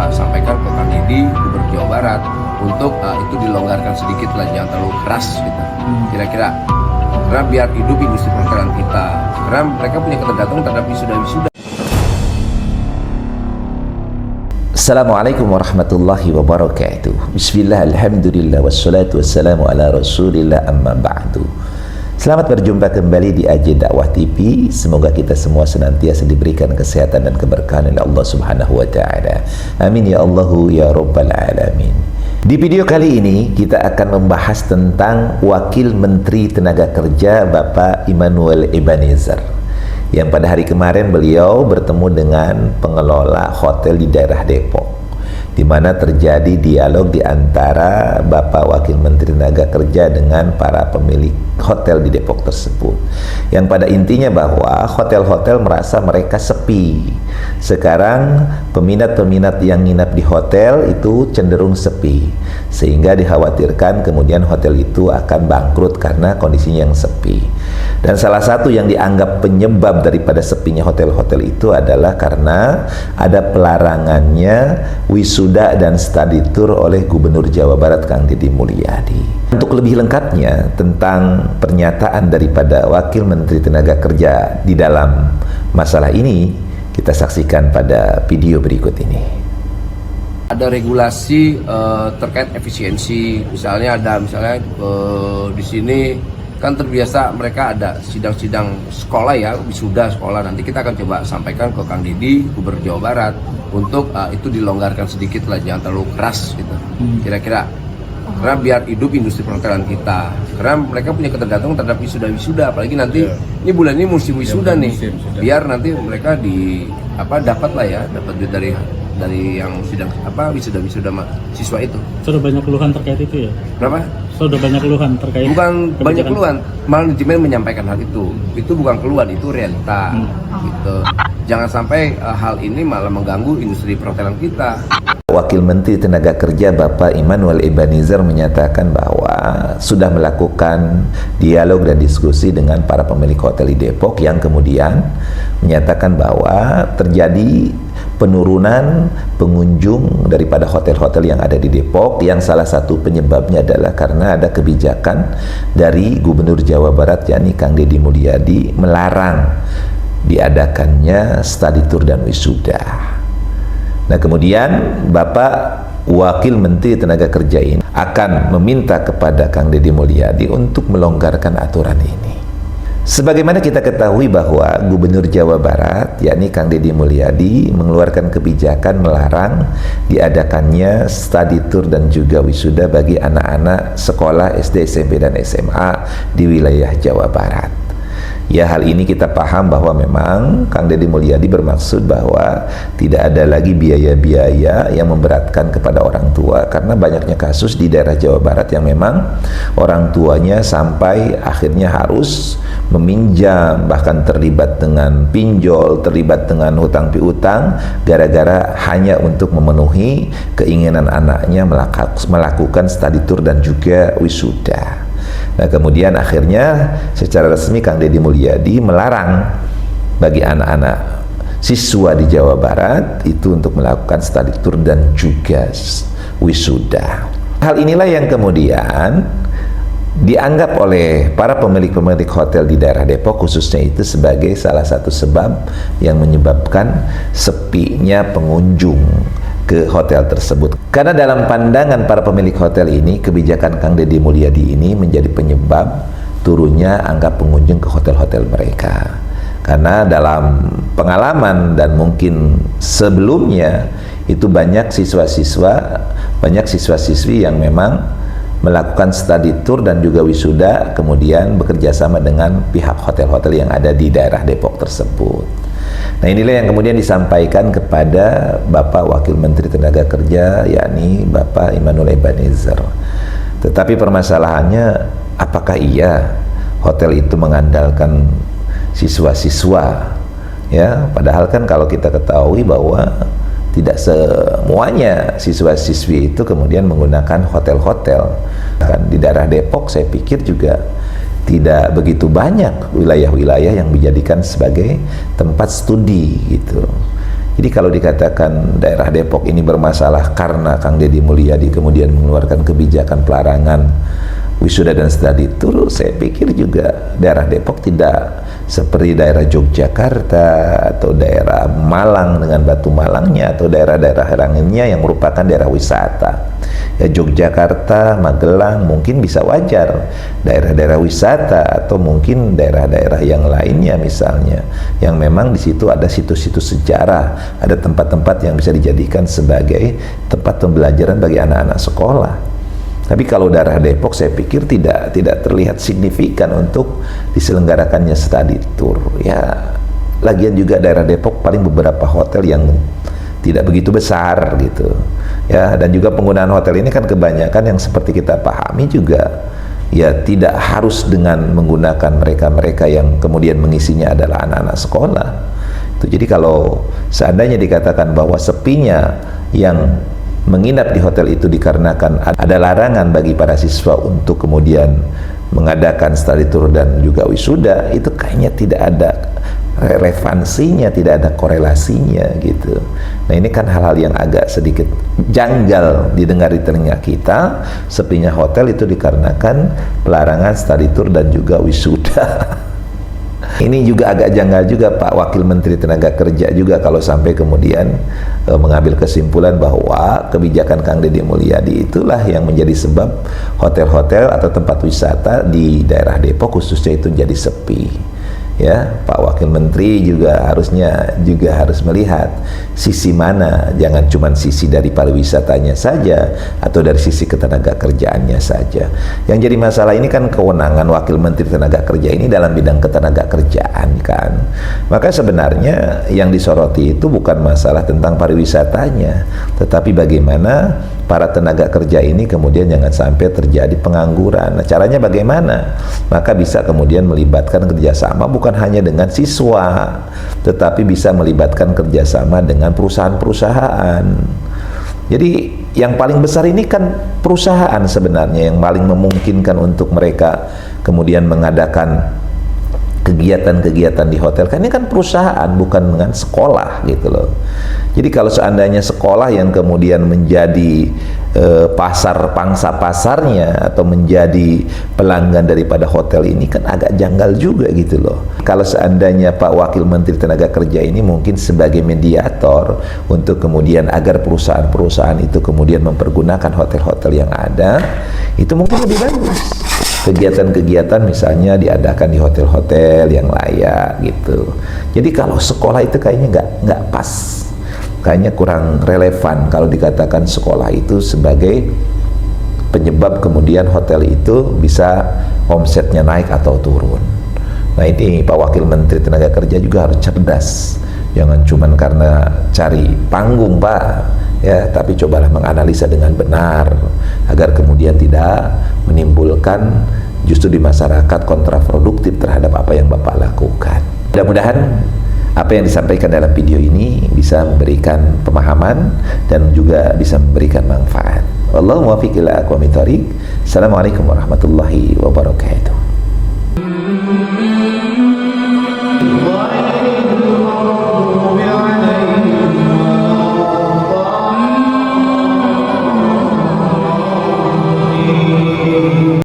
coba sampaikan ke Kang Deddy, Gubernur Jawa Barat, untuk itu dilonggarkan sedikit lah, jangan terlalu keras gitu. Kira-kira karena biar hidup industri perhotelan kita, karena mereka punya ketergantungan terhadap wisuda-wisuda. Assalamualaikum warahmatullahi wabarakatuh. Bismillah, alhamdulillah, wassalatu wassalamu ala rasulillah, amma ba'du. Selamat berjumpa kembali di AJ Dakwah TV. Semoga kita semua senantiasa diberikan kesehatan dan keberkahan oleh Allah Subhanahu wa taala. Amin ya Allahu ya rabbal alamin. Di video kali ini kita akan membahas tentang Wakil Menteri Tenaga Kerja Bapak Immanuel Ebenezer, yang pada hari kemarin beliau bertemu dengan pengelola hotel di daerah Depok, di mana terjadi dialog di antara Bapak Wakil Menteri Tenaga Kerja dengan para pemilik hotel di Depok tersebut, yang pada intinya bahwa hotel-hotel merasa mereka sepi. Sekarang peminat-peminat yang nginap di hotel itu cenderung sepi, sehingga dikhawatirkan kemudian hotel itu akan bangkrut karena kondisinya yang sepi. Dan salah satu yang dianggap penyebab daripada sepinya hotel-hotel itu adalah karena ada pelarangannya wisuda dan study tour oleh Gubernur Jawa Barat Kang Deddy Mulyadi. Untuk lebih lengkapnya tentang pernyataan daripada Wakil Menteri Tenaga Kerja di dalam masalah ini, kita saksikan pada video berikut ini. Ada regulasi terkait efisiensi, misalnya di sini kan terbiasa mereka ada sidang-sidang sekolah ya, wisuda sekolah. Nanti kita akan coba sampaikan ke Kang Deddy, Gubernur Jawa Barat, untuk itu dilonggarkan sedikit lah, jangan terlalu keras gitu. Kira-kira karena biar hidup industri perhotelan kita, karena mereka punya ketergantungan terhadap wisuda-wisuda, apalagi nanti ini bulan ini musim wisuda nih, biar nanti mereka dapat lah ya, dapat duit dari yang sidang wisuda siswa itu. Sudah banyak keluhan terkait itu ya? Kenapa? Sudah banyak keluhan terkait. Bukan banyak keluhan, manajemen menyampaikan hal itu. Itu bukan keluhan, itu realita. Gitu. Jangan sampai hal ini malah mengganggu industri perhotelan kita. Wakil Menteri Tenaga Kerja Bapak Immanuel Ebenezer menyatakan bahwa sudah melakukan dialog dan diskusi dengan para pemilik hotel di Depok, yang kemudian menyatakan bahwa terjadi penurunan pengunjung daripada hotel-hotel yang ada di Depok, yang salah satu penyebabnya adalah karena ada kebijakan dari Gubernur Jawa Barat yakni Kang Deddy Mulyadi melarang diadakannya study tour dan wisuda. Nah, kemudian Bapak Wakil Menteri Tenaga Kerja ini akan meminta kepada Kang Deddy Mulyadi untuk melonggarkan aturan ini. Sebagaimana kita ketahui bahwa Gubernur Jawa Barat yakni Kang Deddy Mulyadi mengeluarkan kebijakan melarang diadakannya study tour dan juga wisuda bagi anak-anak sekolah SD, SMP, dan SMA di wilayah Jawa Barat. Ya, hal ini kita paham bahwa memang Kang Deddy Mulyadi bermaksud bahwa tidak ada lagi biaya-biaya yang memberatkan kepada orang tua, karena banyaknya kasus di daerah Jawa Barat yang memang orang tuanya sampai akhirnya harus meminjam, bahkan terlibat dengan pinjol, terlibat dengan hutang piutang, gara-gara hanya untuk memenuhi keinginan anaknya melakukan study tour dan juga wisuda. Nah, kemudian akhirnya secara resmi Kang Deddy Mulyadi melarang bagi anak-anak siswa di Jawa Barat itu untuk melakukan study tour dan juga wisuda. Hal inilah yang kemudian dianggap oleh para pemilik-pemilik hotel di daerah Depok khususnya itu sebagai salah satu sebab yang menyebabkan sepinya pengunjung ke hotel tersebut. Karena dalam pandangan para pemilik hotel ini, kebijakan Kang Deddy Mulyadi ini menjadi penyebab turunnya angka pengunjung ke hotel-hotel mereka. Karena dalam pengalaman dan mungkin sebelumnya itu banyak siswa-siswi yang memang melakukan study tour dan juga wisuda, kemudian bekerja sama dengan pihak hotel-hotel yang ada di daerah Depok tersebut. Nah, inilah yang kemudian disampaikan kepada Bapak Wakil Menteri Tenaga Kerja yakni Bapak Immanuel Ebenezer. Tetapi permasalahannya, apakah iya hotel itu mengandalkan siswa-siswa? Ya, padahal kan kalau kita ketahui bahwa tidak semuanya siswa-siswi itu kemudian menggunakan hotel-hotel. Kan di daerah Depok saya pikir juga tidak begitu banyak wilayah-wilayah yang dijadikan sebagai tempat studi gitu. Jadi kalau dikatakan daerah Depok ini bermasalah karena Kang Deddy Mulyadi kemudian mengeluarkan kebijakan pelarangan wisuda dan studi tour, saya pikir juga daerah Depok tidak seperti daerah Yogyakarta atau daerah Malang dengan Batu Malangnya atau daerah-daerah lainnya yang merupakan daerah wisata. Ya, Yogyakarta, Magelang mungkin bisa wajar daerah-daerah wisata, atau mungkin daerah-daerah yang lainnya misalnya yang memang di situ ada situs-situs sejarah, ada tempat-tempat yang bisa dijadikan sebagai tempat pembelajaran bagi anak-anak sekolah. Tapi kalau daerah Depok saya pikir tidak terlihat signifikan untuk diselenggarakannya study tour. Ya, lagian juga daerah Depok paling beberapa hotel yang tidak begitu besar gitu. Ya, dan juga penggunaan hotel ini kan kebanyakan yang seperti kita pahami juga ya tidak harus dengan menggunakan mereka-mereka yang kemudian mengisinya adalah anak-anak sekolah. Itu jadi kalau seandainya dikatakan bahwa sepinya yang menginap di hotel itu dikarenakan ada larangan bagi para siswa untuk kemudian mengadakan study tour dan juga wisuda, itu kayaknya tidak ada relevansinya, tidak ada korelasinya gitu. Nah, ini kan hal-hal yang agak sedikit janggal didengar di telinga kita. Sepinya hotel itu dikarenakan pelarangan study tour dan juga wisuda. Ini juga agak janggal juga Pak Wakil Menteri Tenaga Kerja juga kalau sampai kemudian mengambil kesimpulan bahwa kebijakan Kang Deddy Mulyadi itulah yang menjadi sebab hotel-hotel atau tempat wisata di daerah Depok khususnya itu jadi sepi. Ya, Pak Wakil Menteri juga harus melihat sisi mana, jangan cuma sisi dari pariwisatanya saja atau dari sisi ketenaga kerjaannya saja. Yang jadi masalah ini kan kewenangan Wakil Menteri Tenaga Kerja ini dalam bidang ketenaga kerjaan kan. Maka sebenarnya yang disoroti itu bukan masalah tentang pariwisatanya, tetapi bagaimana para tenaga kerja ini kemudian jangan sampai terjadi pengangguran. Nah, caranya bagaimana? Maka bisa kemudian melibatkan kerjasama bukan hanya dengan siswa, tetapi bisa melibatkan kerjasama dengan perusahaan-perusahaan. Jadi yang paling besar ini kan perusahaan sebenarnya yang paling memungkinkan untuk mereka kemudian mengadakan kegiatan-kegiatan di hotel. Kan ini kan perusahaan, bukan dengan sekolah gitu loh. Jadi kalau seandainya sekolah yang kemudian menjadi pasar pangsa pasarnya atau menjadi pelanggan daripada hotel ini kan agak janggal juga gitu loh. Kalau seandainya Pak Wakil Menteri Tenaga Kerja ini mungkin sebagai mediator untuk kemudian agar perusahaan-perusahaan itu kemudian mempergunakan hotel-hotel yang ada, itu mungkin lebih bagus. Kegiatan-kegiatan misalnya diadakan di hotel-hotel yang layak gitu. Jadi kalau sekolah itu kayaknya nggak pas, kayaknya kurang relevan kalau dikatakan sekolah itu sebagai penyebab kemudian hotel itu bisa omsetnya naik atau turun. Nah, ini Pak Wakil Menteri Tenaga Kerja juga harus cerdas. Jangan cuman karena cari panggung Pak, ya, tapi cobalah menganalisa dengan benar agar kemudian tidak menimbulkan justru di masyarakat kontraproduktif terhadap apa yang Bapak lakukan. Mudah-mudahan apa yang disampaikan dalam video ini bisa memberikan pemahaman dan juga bisa memberikan manfaat. Wallahu muwaffiq ila aqwamit thoriq. Assalamualaikum warahmatullahi wabarakatuh.